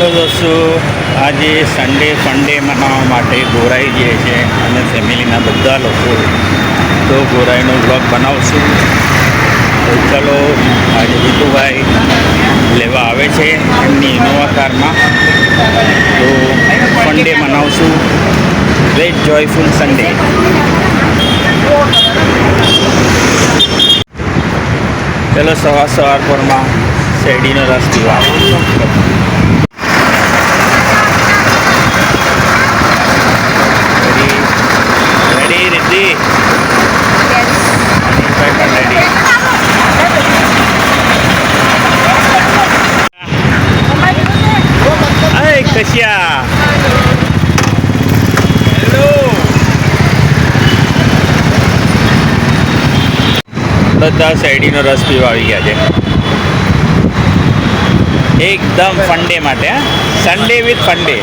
Hello દોસ્તો, આજે Sunday funday મનાવવા માટે ગોરાઈ જઈએ છે અને ફેમિલીના બધા લોકો તો ગોરાઈનો વ્લોગ બનાવશું. તો ચલો, આજે જીતુભાઈ લેવા આવે છે એમની ઇનોવા કારમાં. તો ફંડે મનાવશું, ગ્રેટ જોયફુલ સન્ડે. ચલો, સવાર પરમાં શેરડીનો રસ પીવા. રેડી રીતિ? પણ રેડી. હાય કશિયા, હેલો. બધા શેરડીનો રસ પીવા આવી ગયા છે એકદમ ફંડે માટે. Sunday with funday.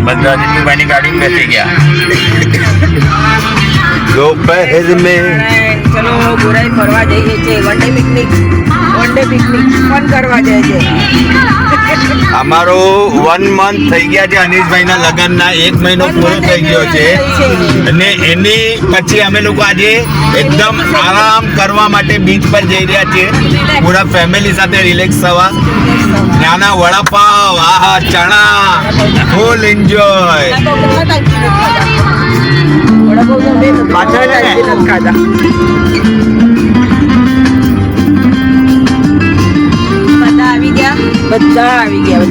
બધા જીતુભાઈની ગાડી બેસી ગયા. दोपहर में चलो गोराई फरवा जઈએ છે. વન ડે પિકનિક ફન કરવા જઈએ છે. અમારો 1 મંથ થઈ ગયા છે અનીશભાઈના લગ્નના. 1 મહિનો પૂરો થઈ ગયો છે અને એની પછી અમે લોકો આજે એકદમ આરામ કરવા માટે બીચ પર જઈ રહ્યા છીએ પૂરા ફેમિલી સાથે રિલેક્સ થવા. નાના વડાપાવ, આહા ચણા, ફૂલ એન્જોય. પાછળ ખાધા. બધા આવી ગયા.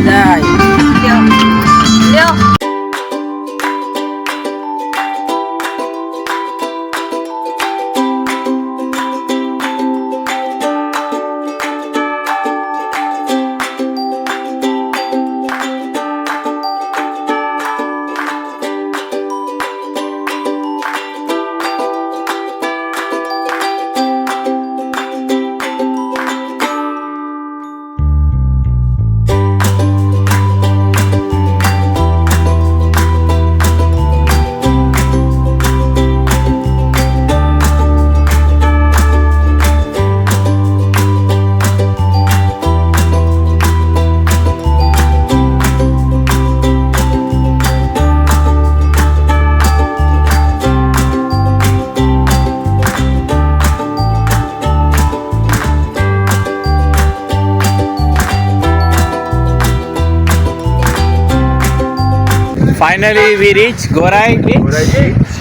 Finally we reach Gorai Beach.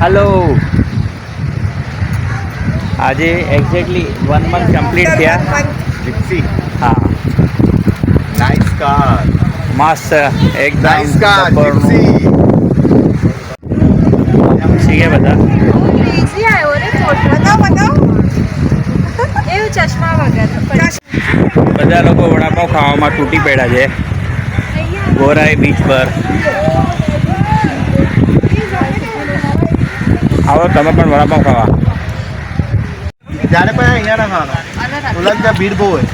Hello. આજે એક્ઝેક્ટલી 1 મંથ કમ્પ્લીટ થયા. હા, નાઇસ કાર, મસ્ત એકદમ. Nice car. શી ગયા બધા? બધા લોકો વડાપાવ ખાવામાં તૂટી પડ્યા છે ગોરાઈ બીચ પર. આવો તમે પણ વડાપાવ ખાવા. જ્યારે પણ અહીંયા ના ખાવાનો, ઓલા ત્યાં ભીડ બહુ હોય.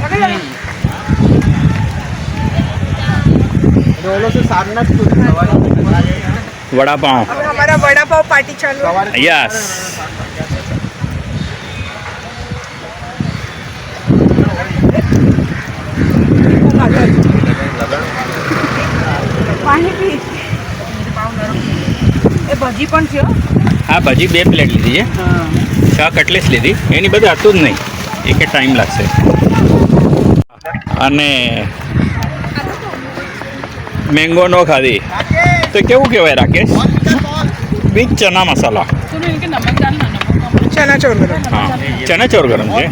ઓલો સે સારનાથ વડાપાવ. हमारा वड़ा पाव पार्टी चालू. યસ. પાણી પી. એ ભજી પણ છે. હા, ભજી 2 પ્લેટ લીધી છે. 6 કટલેસ લીધી. એની બધું હતું જ નહીં, એક ટાઈમ લાગશે. અને મેંગો નો ખાધી તો કેવું કહેવાય રાકેશ? બીચ ચના મસાલા. चना चोर गरम. हाँ, चना चोर गरम है.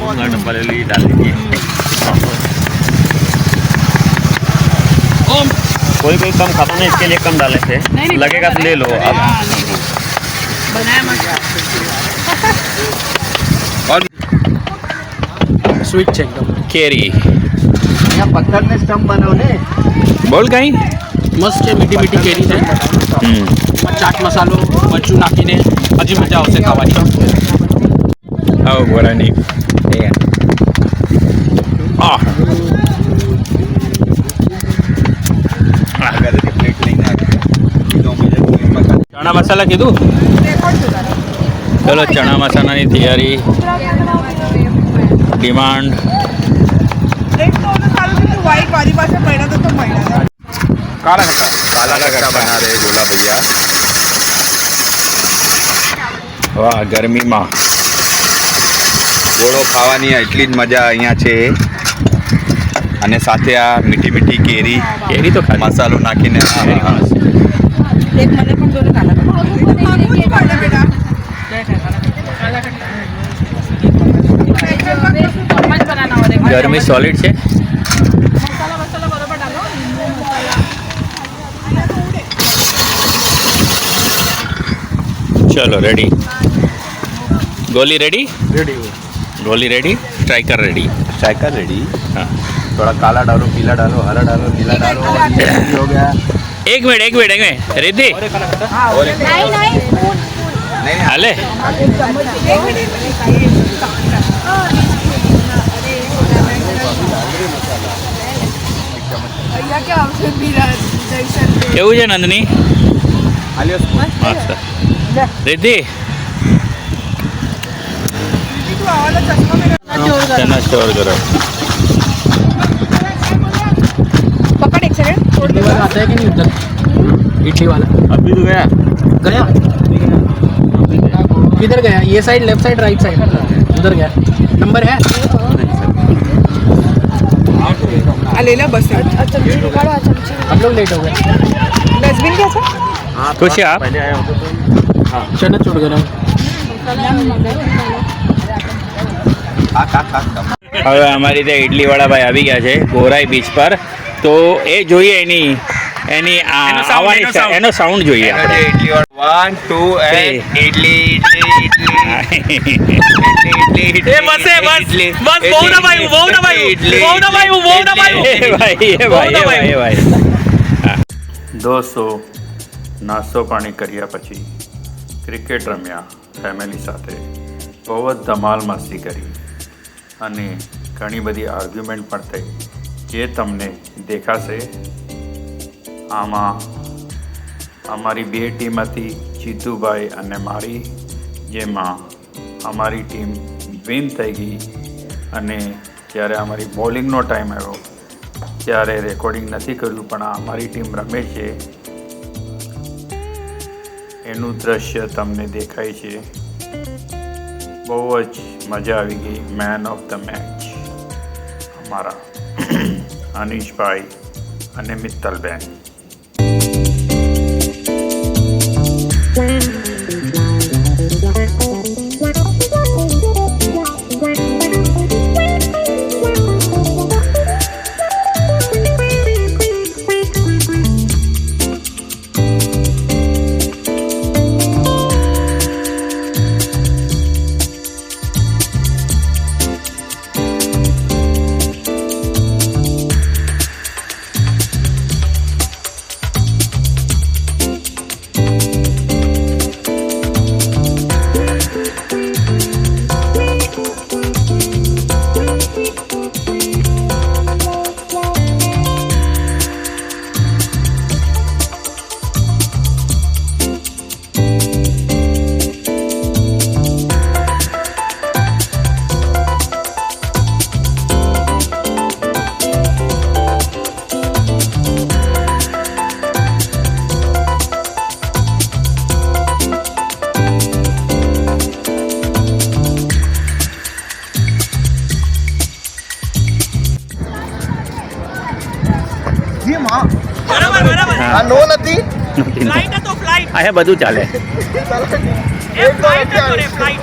कोई कोई कम खाता नहीं, इसके लिए कम डाले थे. लगेगा तो ले लो अब. और स्वीट છે એકદમ. કેરી. અહીંયા પથ્થરને સ્ટમ્પ બનાવો ને. બોલ કઈ મસ્ત છે, મીઠી મીઠી કેરી છે. ચાટ મસાલો મરચું નાખીને હજી મજા આવશે ખાવાની. આવો ગોરાની. આ ચણા મસાલા કીધું. ચલો ચણા મસાલાની તૈયારી ડિમાન્ડ काला खट्टा काला खट्टा बना रहे बोला भैया। વાહ ગરમીમાં ગોળો ખાવાની એટલી જ મજા અહીંયા છે અને સાથે આ મીઠી મીઠી કેરી કેરી તો ખાલી મસાલો નાખીને કેરી ખાસ. એક મને પણ દોને કાલા ગરમી સોલિડ છે. चलो रेडी गोली रेडी गोली ready striker ready striker ready. हाँ थोड़ा काला डालो, पीला डालो, हरा डालो, नीला डालो और ये हो गया। एक मिनट रिद्धि और नहीं हाले કેવું છે નંદની મસ્ત रिद्धि चना स्टोर करो पकड़ एक सेकंड इडली वाला आता है कि नहीं उधर इडली वाला अभी तो गया गया किधर गया ये side left side right side उधर गया नंबर है लेला बस चमची निकालो चमची हम लोग लेट हो गए डस्टबिन क्या था खुश है आप चना छोड़ गए હવે અમારી ત્યાં ઇડલીવાળા ભાઈ આવી ગયા છે ગોરાઈ બીચ પર તો એ જોઈએ એની આવવાની એનો સાઉન્ડ જોઈએ આપણે इडली और 1 2 एंड इडली इडली इडली એ બસ બહુ ના ભાઈ દોસ્તો નાસ્તો પાણી કર્યા પછી ક્રિકેટ રમ્યા ફેમિલી સાથે બહુ જ ધમાલ મસ્તી કરી અને ઘણી બધી આર્ગ્યુમેન્ટ પણ થઈ જે તમને દેખાશે આમાં અમારી બે ટીમ હતી જીતુભાઈ અને મારી જેમાં અમારી ટીમ વિન થઈ ગઈ અને જ્યારે અમારી બોલિંગનો ટાઈમ આવ્યો ત્યારે રેકોર્ડિંગ નથી કર્યું પણ આ અમારી ટીમ રમે છે એનું દ્રશ્ય તમને દેખાય છે બહુ જ મજા આવી ગઈ મેન ઓફ ધ મેચ અમારા અનીશભાઈ અને મિત્તલબેન આ નો નથી ફ્લાઇટ હતો ફ્લાઇટ અહીંયા બધું ચાલે એ ફ્લાઇટ હતો રે ફ્લાઇટ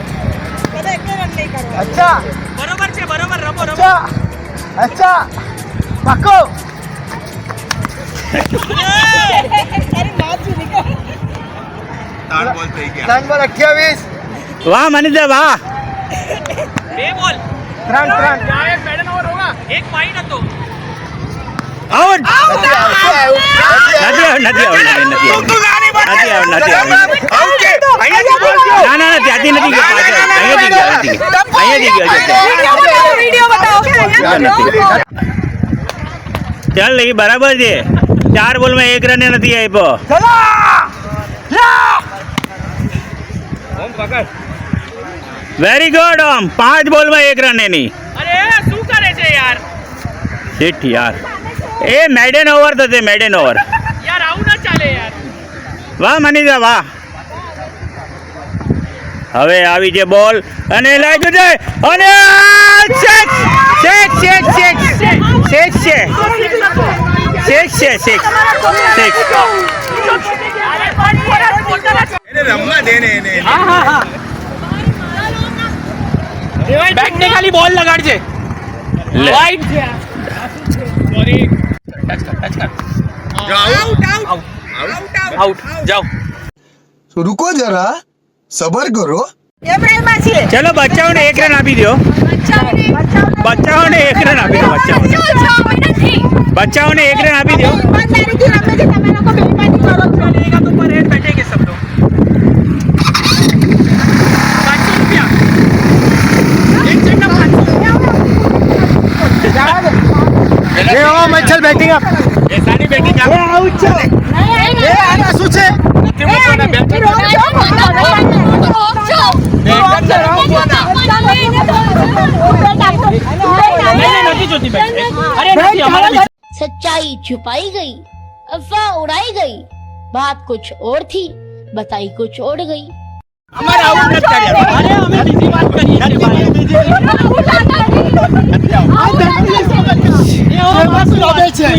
બધા એક રન નહીં કરવા અચ્છા બરોબર છે બરોબર રમો રમો અચ્છા અચ્છા પાકો અરે નાચ નીકળ 3 બોલ થઈ ગયા 3 બોલ 28 વાહ મનીષા વાહ બે બોલ 3 ત્યાં એક મેડન ઓવર હોગા એક પાઇન્ટ હતો આઉટ નથી ના ત્યાંથી નથી ગયો અહીંયાથી વિડિયો બતાવો ચાલ લઈ બરાબર છે 4 બોલમાં 1 રન નથી આપ્યો વેરી ગુડ ઓમ 5 બોલમાં 1 રન એની. અરે શું કરે છે યાર શીટ યાર, એ મેડન ઓવર થશે, મેડન ઓવર. યાર આવું ના ચાલે યાર. વાહ મનીષા વાહ. હવે આવી છે બોલ અને લાગ્યું છે અને શેક શેક શેક શેક શેક શેક શેક શેક શેક શેક. રમવા દે ને એને. બેટ ને ખાલી બોલ લગાડજે. લે. વાઇડ સોરી ટચ કર જો આઉટ આઉટ જાઓ. तो रुको जरा सबर करो. એ પ્રેમમાં છે. ચલો બચ્ચાઓને 1 રન આપી દો. બચ્ચાઓને 1 રન આપી દો. બચ્ચાઓને 1 રન આપી દો. ઈમાનદારીથી રમે છે, તમે લોકો બેઈમાની કરો છો. चलेगा तो पर हेड बैठेंगे सब लोग. 500 रुपया एक सेट ना 500. ए ओ मच्छल बैटिंग अप. એ સારી બેટિંગ ए आउट છે. એ આના શું છે? नहीं जोती बैठ. अरे नहीं हमारा भी. सच्चाई छुपाई गई, अफवाह उड़ाई गई, बात कुछ और थी, बताई कुछ और गई. हमारा आउट मत करिए. अरे हमें बिजी बात करिए इसके बारे में. ये और बस लोबे છે.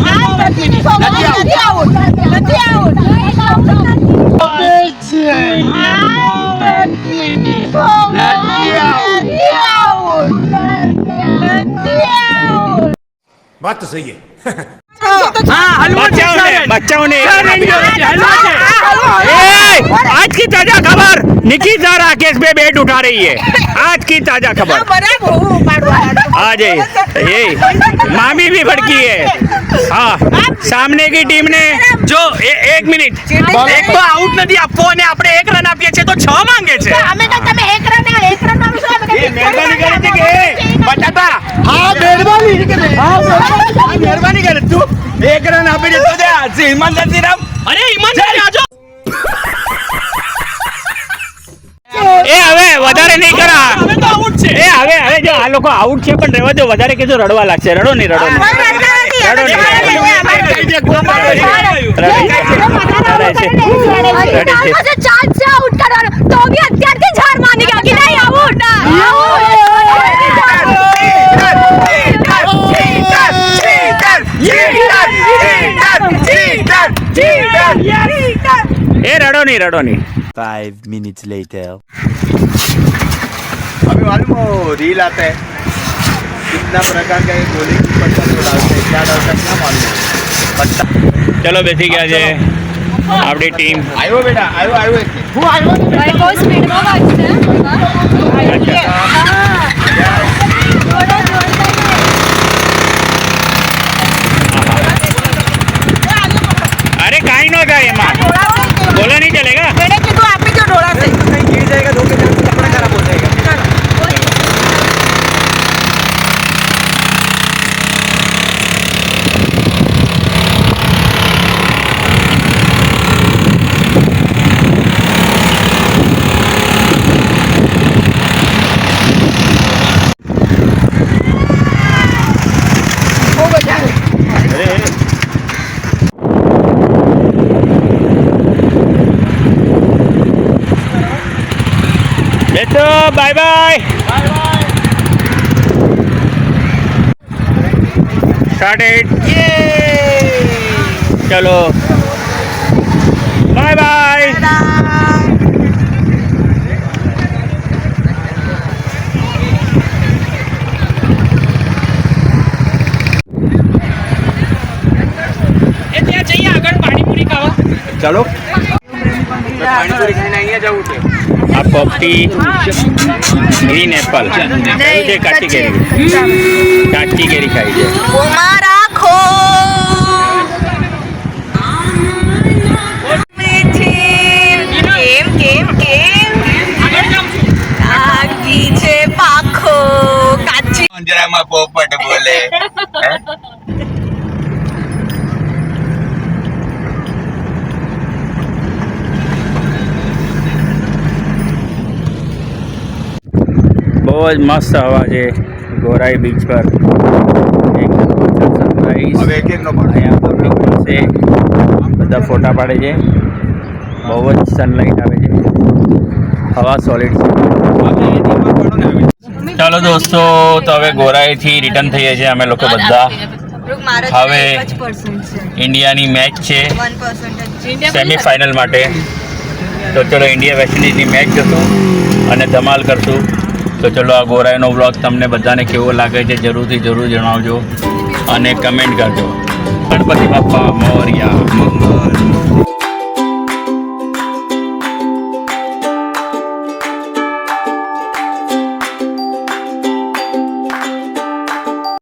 बात तो सही है. हाँ हलवा છે. બચ્ચાઓને हलवा છે. आज की ताजा खबर, निकिता राकेश पे बैट उठा रही है. आज की ताजा खबर બરાબર હું ઉપાડવા आज ये मामी भी भड़की है. हाँ, सामने की टीम ने जो 1 મિનિટ એક તો આઉટ નથી આપવો અને આપણે 1 રન આપીએ છીએ તો 6 માંગે છે. અમે તો તમે એક રન આપીશું અમે એ મહેરબાની કરે છે કે બટાટા हाँ मेहरबानी. મહેરબાની કરે તું 1 રન આપી દે તો દે ઈમાનદારથી રમ. અરે ઈમાનદારી આજો. એ હવે વધારે નહીં કરા. હવે તો આઉટ છે. એ હવે જો આ લોકો આઉટ છે પણ રહેવા દો, વધારે કીધું રડવા લાગશે. રડો નહીં રડો નહીં. चांद से आउट करवानो तो भी અત્યારથી જ હાર માની ગયા કે નહીં આઉટ. એ રડો નહીં રડો નહીં. 5 minutes later. अभी मालूम हो रील आता है कितना प्रकार का ये गोली की पत्ता तो डालते हैं, क्या डालते हैं क्या मालूम है. पत्ता ચલો બેસી ગયા છે આપણી ટીમ. आयो बेटा आयो आयो एक બહુ સ્પીડમાં વાગશે. અરે કાંઈ ન થાય એમાં, બોલો નહીં ચલેગા. એને કીધું આપી દો ઢોળાશે. गिर जाएगा धो के कपड़ा खराब हो जाएगा. બેસો બાય બાય. સ્ટાર્ટેડ. ચલો બાય બાય. એ ત્યાં જઈએ આગળ પાણીપુરી ખાવા. चलो પાણીપુરી ખાઈને અહીંયા જવું છે. આ પોપટી ગ્રીન એપલ છે, કાચી કેરી ખાઈ છે. ઉમા રાખો કેમ કેમ કેમ આગળ જાઉં છું. આખી છે પાખો કાચી અંજરામાં પોપટ બોલે. જ મસ્ત હવા છે ગોરાઈ બીચ પર. એકદમ સનરાઈઝ. હવે એક એકનો પાડો. અહીંયા બોટિંગ પાસે બધા ફોટા પાડે છે. બહુ જ સનલાઇટ આવે છે. હવા સોલિડ છે. ચાલો દોસ્તો, તો હવે ગોરાઈથી રિટર્ન થઈએ છીએ અમે લોકો બધા. હવે ઇન્ડિયાની મેચ છે સેમીફાઇનલ માટે. તો ચલો ઇન્ડિયા વેસ્ટ ઇન્ડિઝની મેચ જોશું અને ધમાલ કરશું. તો ચલો આ ગોરાઈનો વ્લોગ તમને બધાને કેવો લાગે છે જરૂરથી જરૂર જણાવજો અને કમેન્ટ કરજો. ગણપતિ બાપ્પા મોરયા.